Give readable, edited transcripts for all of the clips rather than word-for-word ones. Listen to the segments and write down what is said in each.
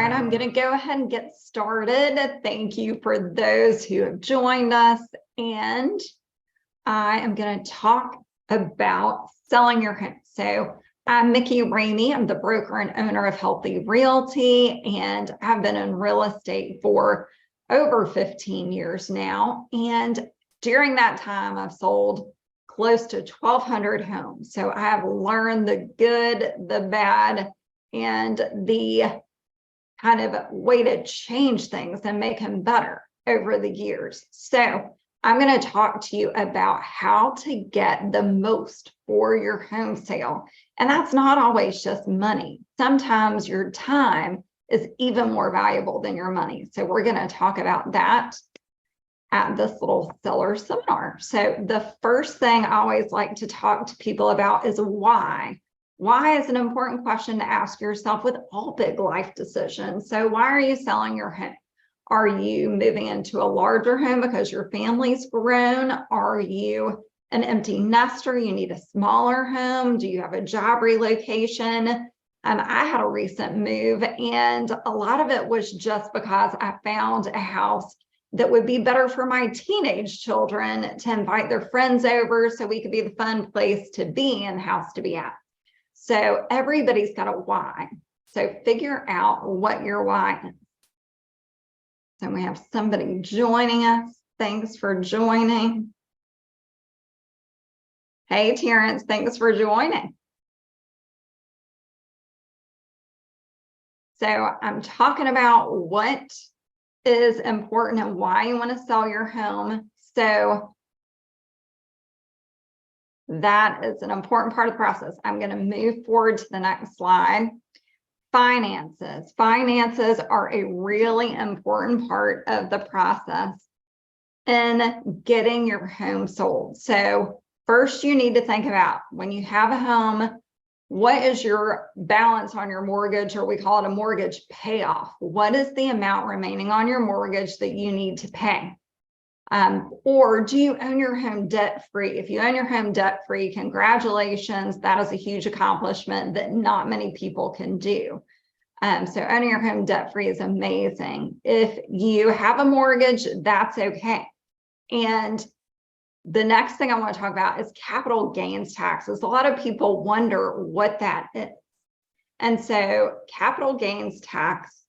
right, I'm going to go ahead and get started. Thank you for those who have joined us. And I am going to talk about selling your home. So I'm Mikki Ramey. I'm the broker and owner of Healthy Realty, and I've been in real estate for over 15 years now. And during that time, I've sold close to 1,200 homes. So I have learned the good, the bad, and the kind of way to change things and make them better over the years. So I'm going to talk to you about how to get the most for your home sale. And that's not always just money. Sometimes your time is even more valuable than your money. So we're going to talk about that at this little seller seminar. So the first thing I always like to talk to people about is why. Why is an important question to ask yourself with all big life decisions. So why are you selling your home? Are you moving into a larger home because your family's grown? Are you an empty nester? You need a smaller home? Do you have a job relocation? I had a recent move, and a lot of it was just because I found a house that would be better for my teenage children to invite their friends over so we could be the fun place to be and house to be at. So everybody's got a why. So figure out what your why is. So we have somebody joining us. Thanks for joining. Hey, Terrence, thanks for joining. So I'm talking about what is important and why you want to sell your home. So that is an important part of the process. I'm going to move forward to the next slide. Finances. Finances are a really important part of the process in getting your home sold. So first, you need to think about when you have a home, what is your balance on your mortgage, or we call it a mortgage payoff? What is the amount remaining on your mortgage that you need to pay? Or do you own your home debt-free? If you own your home debt-free, congratulations. That is a huge accomplishment that not many people can do. So owning your home debt-free is amazing. If you have a mortgage, that's okay. And the next thing I want to talk about is capital gains taxes. A lot of people wonder what that is. And so capital gains tax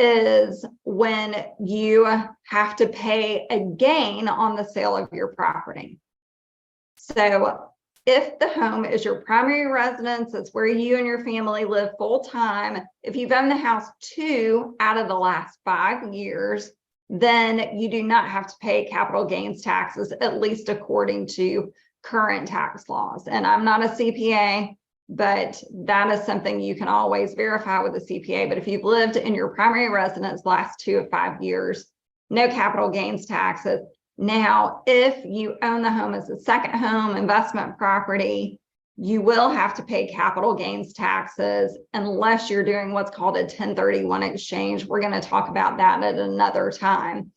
is when you have to pay a gain on the sale of your property. So if the home is your primary residence, it's where you and your family live full time. If you've owned the house 2 out of the last 5 years, then you do not have to pay capital gains taxes, at least according to current tax laws. And I'm not a CPA, but that is something you can always verify with a CPA. But if you've lived in your primary residence last 2 of 5 years, no capital gains taxes. Now, if you own the home as a second home, investment property, you will have to pay capital gains taxes unless you're doing what's called a 1031 exchange. We're going to talk about that at another time.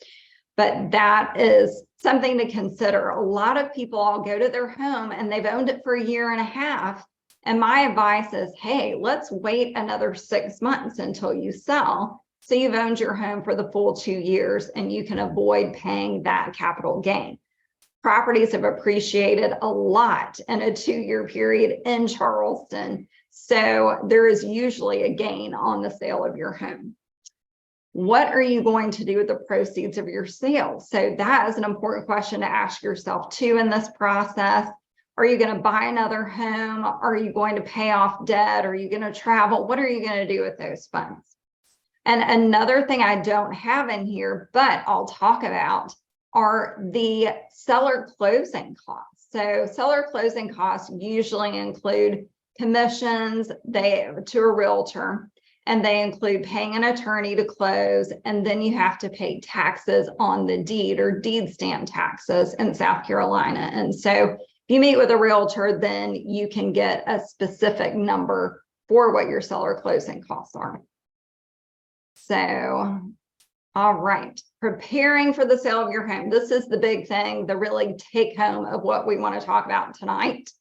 But that is something to consider. A lot of people all go to their home and they've owned it for a year and a half. And my advice is, hey, let's wait another 6 months until you sell. So you've owned your home for the full 2 years and you can avoid paying that capital gain. Properties have appreciated a lot in a 2-year period in Charleston. So there is usually a gain on the sale of your home. What are you going to do with the proceeds of your sale? So that is an important question to ask yourself too in this process. Are you going to buy another home? Are you going to pay off debt? Are you going to travel? What are you going to do with those funds? And another thing I don't have in here, but I'll talk about, are the seller closing costs. So seller closing costs usually include commissions to a realtor, and they include paying an attorney to close, and then you have to pay taxes on the deed or deed stamp taxes in South Carolina. And so if you meet with a realtor, then you can get a specific number for what your seller closing costs are. So, all right, preparing for the sale of your home. This is the big thing, the really take home of what we want to talk about tonight.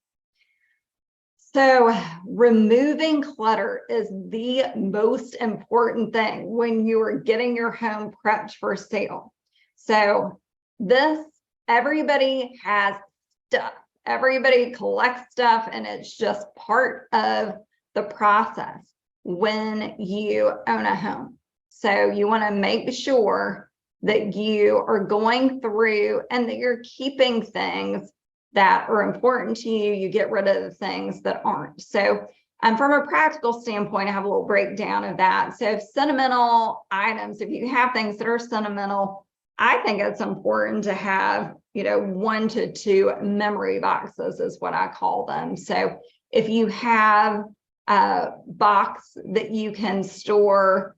So removing clutter is the most important thing when you are getting your home prepped for sale. So everybody has stuff. Everybody collects stuff, and it's just part of the process when you own a home. So you want to make sure that you are going through and that you're keeping things that are important to you. You get rid of the things that aren't. So from a practical standpoint, I have a little breakdown of that. So sentimental items, if you have things that are sentimental, I think it's important to have, 1 to 2 memory boxes is what I call them. So if you have a box that you can store,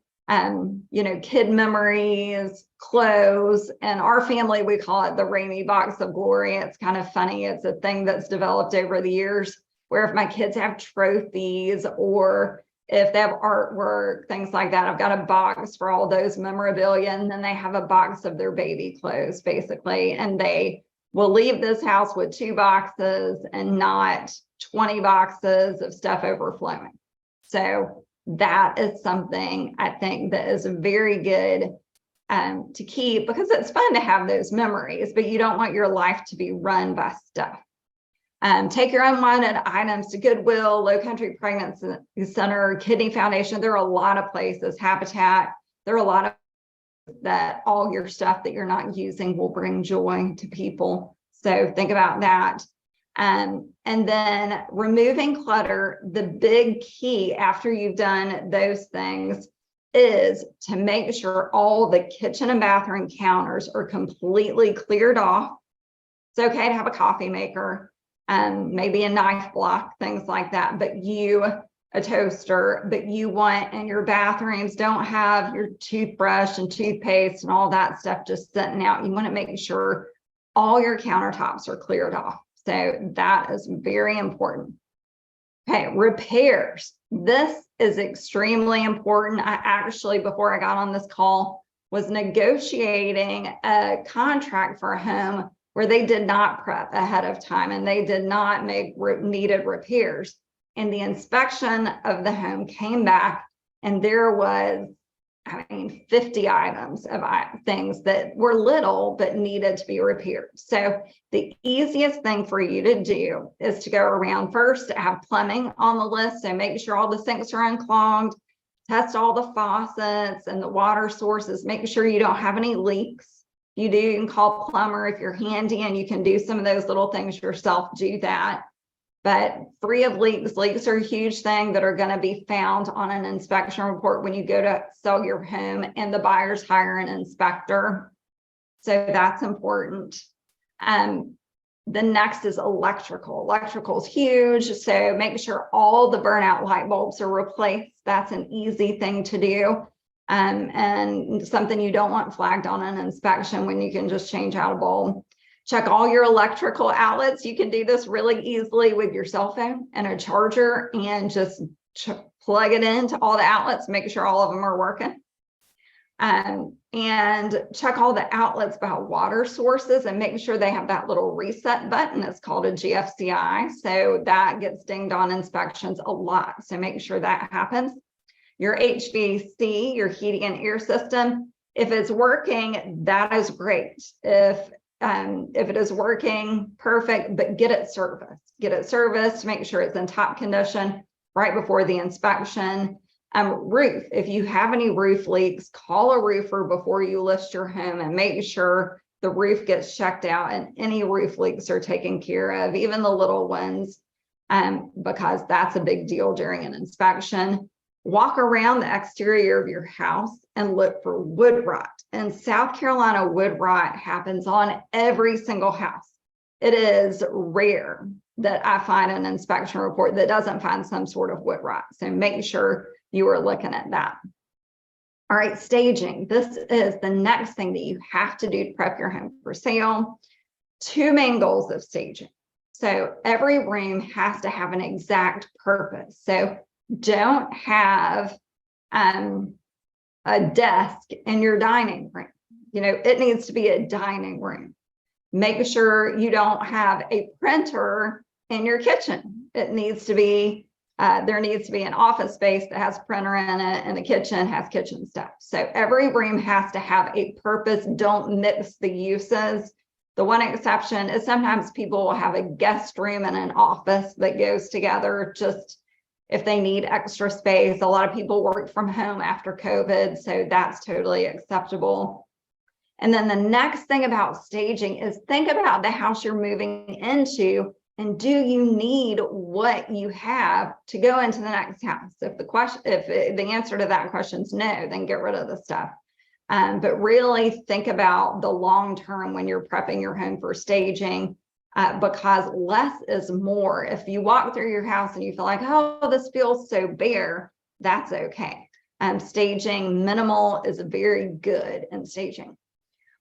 kid memories, clothes, and our family, we call it the Ramey box of glory. It's kind of funny. It's a thing that's developed over the years where if my kids have trophies or if they have artwork, things like that, I've got a box for all those memorabilia, and then they have a box of their baby clothes, basically, and they will leave this house with 2 boxes and not 20 boxes of stuff overflowing. So that is something I think that is very good to keep, because it's fun to have those memories, but you don't want your life to be run by stuff. Take your unwanted items to Goodwill, Lowcountry Pregnancy Center, Kidney Foundation. There are a lot of places, Habitat. There are a lot of that all your stuff that you're not using will bring joy to people. So think about that. And then removing clutter, the big key after you've done those things is to make sure all the kitchen and bathroom counters are completely cleared off. It's okay to have a coffee maker, maybe a knife block, things like that, but a toaster, but you want in your bathrooms, don't have your toothbrush and toothpaste and all that stuff just sitting out. You want to make sure all your countertops are cleared off. So that is very important. Okay, repairs. This is extremely important. I actually, before I got on this call, was negotiating a contract for a home where they did not prep ahead of time and they did not make needed repairs. And the inspection of the home came back and there was, 50 items of things that were little but needed to be repaired. So the easiest thing for you to do is to go around first, have plumbing on the list. So make sure all the sinks are unclogged, test all the faucets and the water sources, make sure you don't have any leaks. You can call a plumber if you're handy and you can do some of those little things yourself, do that. But free of leaks. Leaks are a huge thing that are going to be found on an inspection report when you go to sell your home and the buyers hire an inspector. So that's important. The next is electrical. Electrical is huge. So make sure all the burnout light bulbs are replaced. That's an easy thing to do. And something you don't want flagged on an inspection when you can just change out a bulb. Check all your electrical outlets. You can do this really easily with your cell phone and a charger and just plug it into all the outlets, make sure all of them are working. And check all the outlets about water sources and make sure they have that little reset button. It's called a GFCI. So that gets dinged on inspections a lot. So make sure that happens. Your HVAC, your heating and air system, if it's working, that is great. If it is working, perfect, but get it serviced. Get it serviced, make sure it's in top condition right before the inspection. Roof, if you have any roof leaks, call a roofer before you list your home and make sure the roof gets checked out and any roof leaks are taken care of, even the little ones, because that's a big deal during an inspection. Walk around the exterior of your house and look for wood rot. In South Carolina, wood rot happens on every single house. It is rare that I find an inspection report that doesn't find some sort of wood rot. So make sure you are looking at that. All right, staging. This is the next thing that you have to do to prep your home for sale. 2 main goals of staging. So every room has to have an exact purpose. So don't have a desk in your dining room. It needs to be a dining room. Make sure you don't have a printer in your kitchen. It needs to be, there needs to be an office space that has a printer in it, and the kitchen has kitchen stuff. So every room has to have a purpose. Don't mix the uses. The one exception is sometimes people will have a guest room and an office that goes together, just if they need extra space. A lot of people work from home after COVID, so that's totally acceptable. And then the next thing about staging is think about the house you're moving into, and do you need what you have to go into the next house? If the answer to that question is no, then get rid of the stuff. But really think about the long term when you're prepping your home for staging, because less is more. If you walk through your house and you feel like, oh, this feels so bare, that's okay. Staging minimal is very good in staging.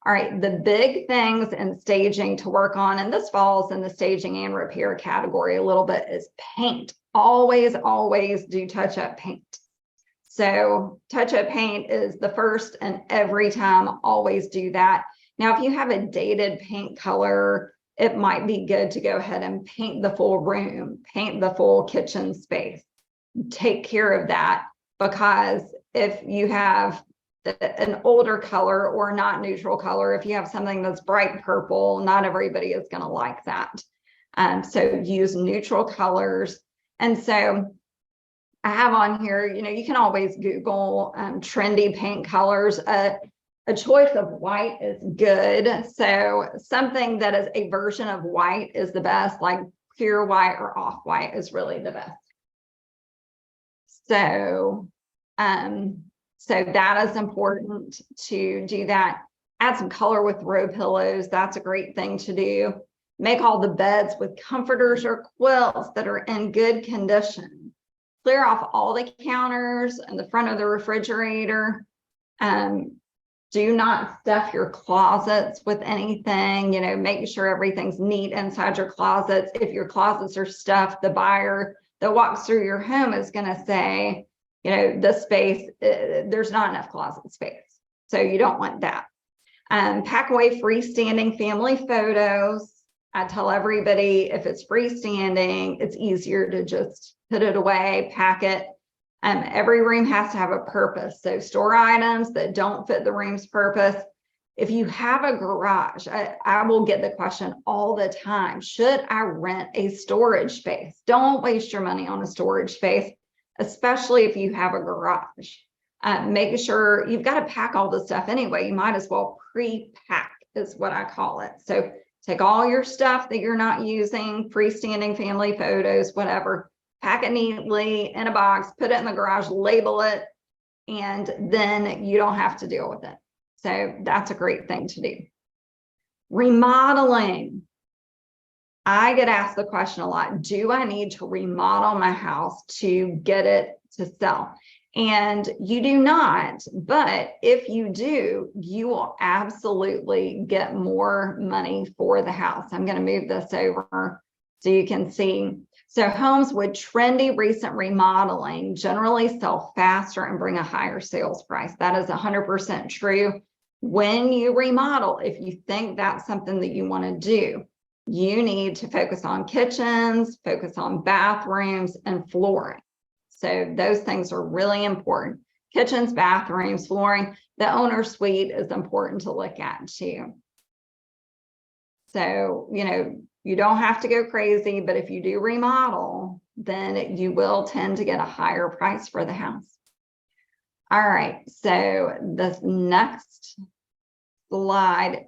All right, the big things in staging to work on, and this falls in the staging and repair category a little bit, is paint. Always, always do touch-up paint. So touch-up paint is the first, and every time, always do that. Now, if you have a dated paint color, it might be good to go ahead and paint the full room, paint the full kitchen space. Take care of that, because if you have an older color or not neutral color, if you have something that's bright purple, not everybody is going to like that. So use neutral colors. And so I have on here, you can always Google trendy paint colors. A choice of white is good. So something that is a version of white is the best, like pure white or off-white is really the best. So that is important to do that. Add some color with throw pillows. That's a great thing to do. Make all the beds with comforters or quilts that are in good condition. Clear off all the counters and the front of the refrigerator. Do not stuff your closets with anything. Make sure everything's neat inside your closets. If your closets are stuffed, the buyer that walks through your home is going to say, this space, there's not enough closet space. So you don't want that. Pack away freestanding family photos. I tell everybody, if it's freestanding, it's easier to just put it away, pack it. Every room has to have a purpose. So store items that don't fit the room's purpose. If you have a garage, I will get the question all the time, should I rent a storage space? Don't waste your money on a storage space, especially if you have a garage. Make sure you've got to pack all the stuff anyway. You might as well pre-pack is what I call it. So take all your stuff that you're not using, freestanding family photos, whatever, pack it neatly in a box, put it in the garage, label it, and then you don't have to deal with it. So that's a great thing to do. Remodeling. I get asked the question a lot, do I need to remodel my house to get it to sell? And you do not, but if you do, you will absolutely get more money for the house. I'm going to move this over so you can see. So homes with trendy recent remodeling generally sell faster and bring a higher sales price. That is 100% true. When you remodel, if you think that's something that you want to do, you need to focus on kitchens, focus on bathrooms, and flooring. So those things are really important. Kitchens, bathrooms, flooring. The owner suite is important to look at too. So, you don't have to go crazy, but if you do remodel, then you will tend to get a higher price for the house. All right, so this next slide,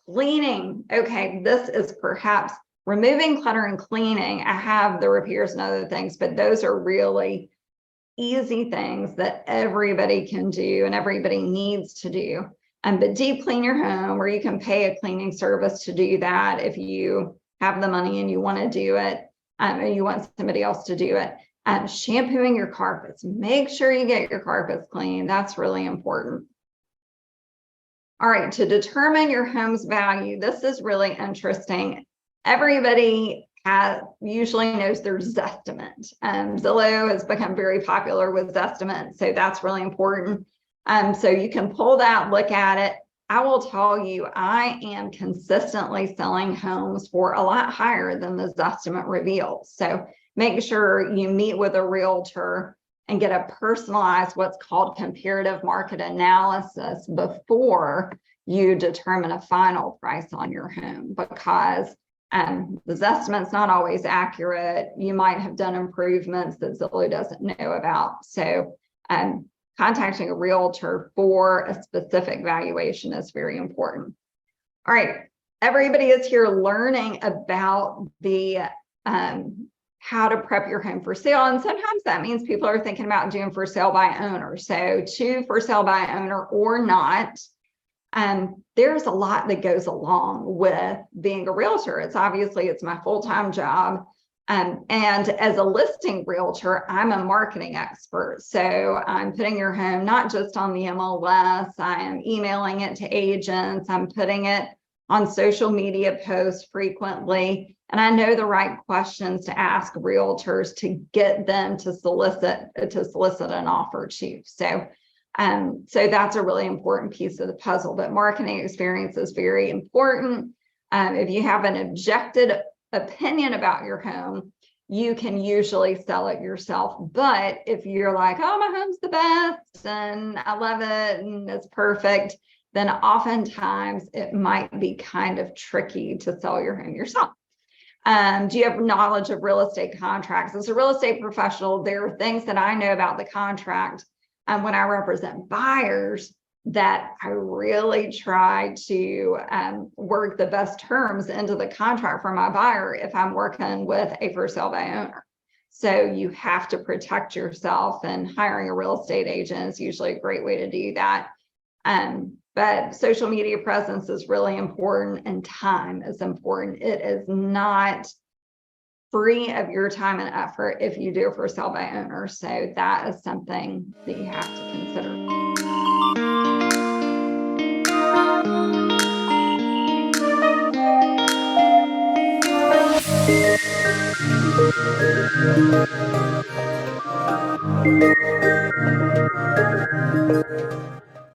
cleaning. Okay, this is perhaps removing clutter and cleaning. I have the repairs and other things, but those are really easy things that everybody can do and everybody needs to do. But deep clean your home, or you can pay a cleaning service to do that if you have the money and you want to do it, and you want somebody else to do it. Shampooing your carpets. Make sure you get your carpets clean. That's really important. All right, to determine your home's value, this is really interesting. Everybody usually knows their Zestimate. Zillow has become very popular with Zestimate, so that's really important. So you can pull that, look at it. I will tell you, I am consistently selling homes for a lot higher than the Zestimate reveals. So make sure you meet with a realtor and get a personalized, what's called comparative market analysis before you determine a final price on your home, because this estimate's not always accurate. You might have done improvements that Zillow doesn't know about. So contacting a realtor for a specific valuation is very important. All right, everybody is here learning about the how to prep your home for sale. And sometimes that means people are thinking about doing for sale by owner. So to for sale by owner or not, there's a lot that goes along with being a realtor. It's my full-time job. And as a listing realtor, I'm a marketing expert. So I'm putting your home not just on the MLS, I am emailing it to agents, I'm putting it on social media posts frequently. And I know the right questions to ask realtors to get them to solicit an offer too. So that's a really important piece of the puzzle, but marketing experience is very important. If you have an objective opinion about your home, you can usually sell it yourself. But if you're like, oh, my home's the best and I love it and it's perfect, then oftentimes it might be kind of tricky to sell your home yourself. Do you have knowledge of real estate contracts? As a real estate professional, there are things that I know about the contract when I represent buyers that I really try to work the best terms into the contract for my buyer if I'm working with a for sale by owner. So you have to protect yourself, and hiring a real estate agent is usually a great way to do that. But social media presence is really important, and time is important. It is not free of your time and effort if you do it for sale by owner. So that is something that you have to consider.